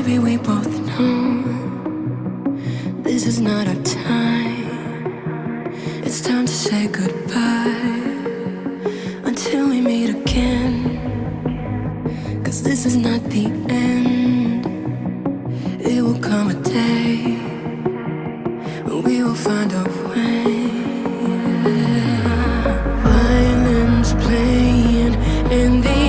Baby, we both know this is not our time. It's time to say goodbye until we meet again. 'Cause this is not the end. It will come a day when we will find a way. Violins playing in the